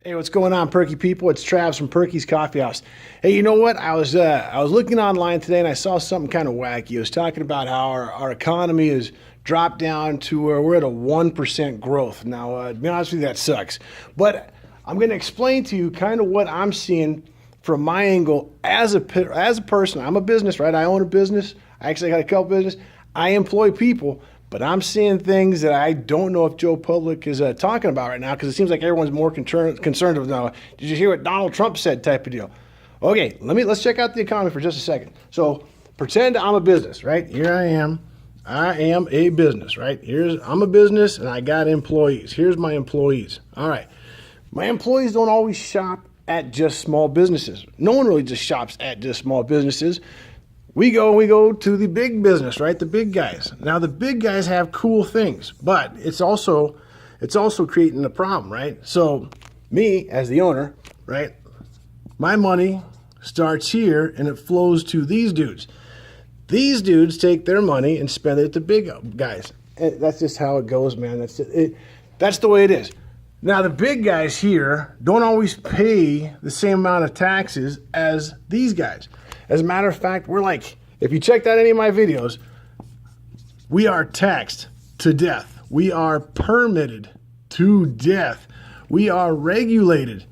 Hey, what's going on, Perky people? It's Travis from Perky's Coffee House. Hey, you know what? I was looking online today and I saw something kind of wacky. It was talking about how our economy has dropped down to where we're at a 1% growth. Now, to be honest with you, that sucks. But I'm going to explain to you kind of what I'm seeing from my angle as a person. I'm a business, right? I own a business. I actually got a couple businesses. I employ people. But I'm seeing things that I don't know if Joe Public is talking about right now, because it seems like everyone's more concerned with now. Did you hear what Donald Trump said type of deal? Okay, let's check out the economy for just a second. So pretend I'm a business, right? Here I am. I am a business, right? I'm a business and I got employees. Here's my employees. All right. My employees don't always shop at just small businesses. No one really just shops at just small businesses. We go to the big business, right? The big guys. Now the big guys have cool things, but it's also creating a problem, right? So me as the owner, right? My money starts here and it flows to these dudes. These dudes take their money and spend it at the big guys. And that's just how it goes, man. That's the way it is. Now the big guys here don't always pay the same amount of taxes as these guys. As a matter of fact, we're like, if you checked out any of my videos, we are taxed to death. We are permitted to death. We are regulated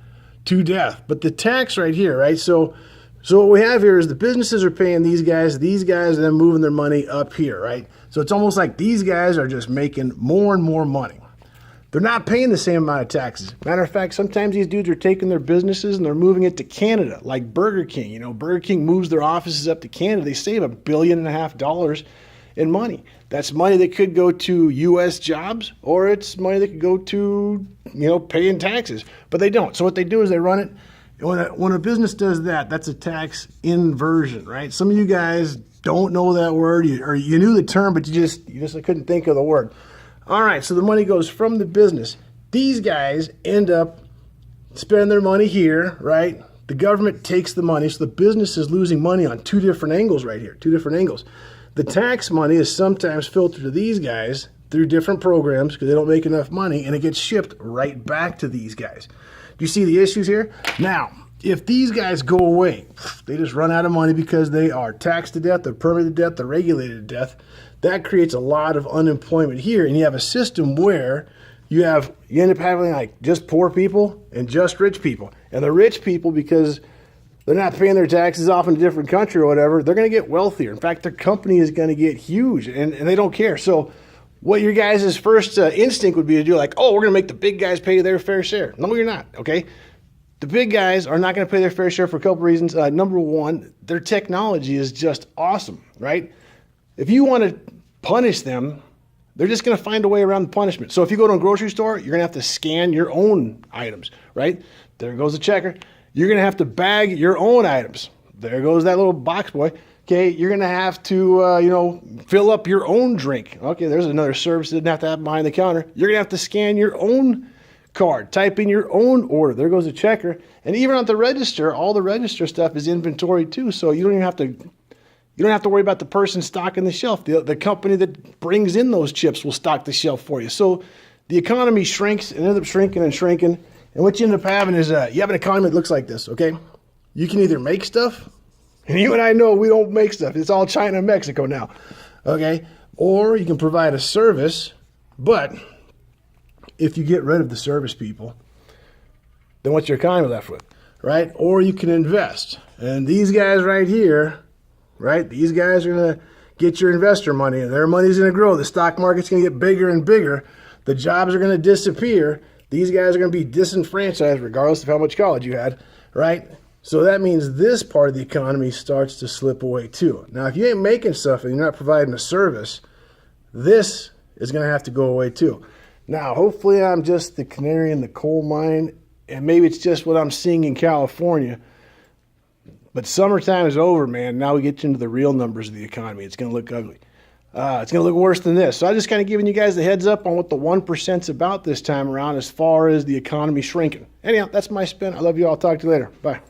to death. But the tax right here, right? So what we have here is the businesses are paying these guys are then moving their money up here, right? So it's almost like these guys are just making more and more money. They're not paying the same amount of taxes. Matter of fact, sometimes these dudes are taking their businesses and they're moving it to Canada, like Burger King. You know, Burger King moves their offices up to Canada. They save $1.5 billion in money. That's money that could go to U.S. jobs, or it's money that could go to, paying taxes. But they don't. So what they do is they run it. When a business does that, that's a tax inversion, right? Some of you guys don't know that word, or you knew the term, but you just couldn't think of the word. All right, so the money goes from the business. These guys end up spending their money here, right? The government takes the money, so the business is losing money on two different angles right here, two different angles. The tax money is sometimes filtered to these guys through different programs because they don't make enough money, and it gets shipped right back to these guys. Do you see the issues here? Now, if these guys go away, they just run out of money because they are taxed to death, they're permitted to death, they're regulated to death. That creates a lot of unemployment here, and you have a system where you end up having like just poor people and just rich people. And the rich people, because they're not paying their taxes off in a different country or whatever, they're going to get wealthier. In fact, their company is going to get huge, and they don't care. So what your guys' first instinct would be to do, like, oh, we're going to make the big guys pay their fair share. No, you're not, okay? The big guys are not going to pay their fair share for a couple reasons. Number one, their technology is just awesome, right? If you want to punish them, they're just going to find a way around the punishment. So if you go to a grocery store, you're going to have to scan your own items, right? There goes the checker. You're going to have to bag your own items. There goes that little box boy. Okay, you're going to have to, fill up your own drink. Okay, there's another service that didn't have to have behind the counter. You're going to have to scan your own card, type in your own order. There goes the checker. And even at the register, all the register stuff is inventory too. So you don't even have to worry about the person stocking the shelf. The company that brings in those chips will stock the shelf for you. So the economy shrinks and ends up shrinking and shrinking. And what you end up having is you have an economy that looks like this, okay? You can either make stuff, and you and I know we don't make stuff. It's all China and Mexico now, okay? Or you can provide a service, but if you get rid of the service people, then what's your economy left with, right? Or you can invest. And these guys right here, right? These guys are going to get your investor money, and their money's going to grow. The stock market's going to get bigger and bigger. The jobs are going to disappear. These guys are going to be disenfranchised regardless of how much college you had, right? So that means this part of the economy starts to slip away too. Now, if you ain't making stuff and you're not providing a service, this is going to have to go away too. Now, hopefully I'm just the canary in the coal mine, and maybe it's just what I'm seeing in California. But summertime is over, man. Now we get into the real numbers of the economy. It's going to look ugly. It's going to look worse than this. So I just kind of giving you guys the heads up on what the 1%'s about this time around as far as the economy shrinking. Anyhow, that's my spin. I love you all. Talk to you later. Bye.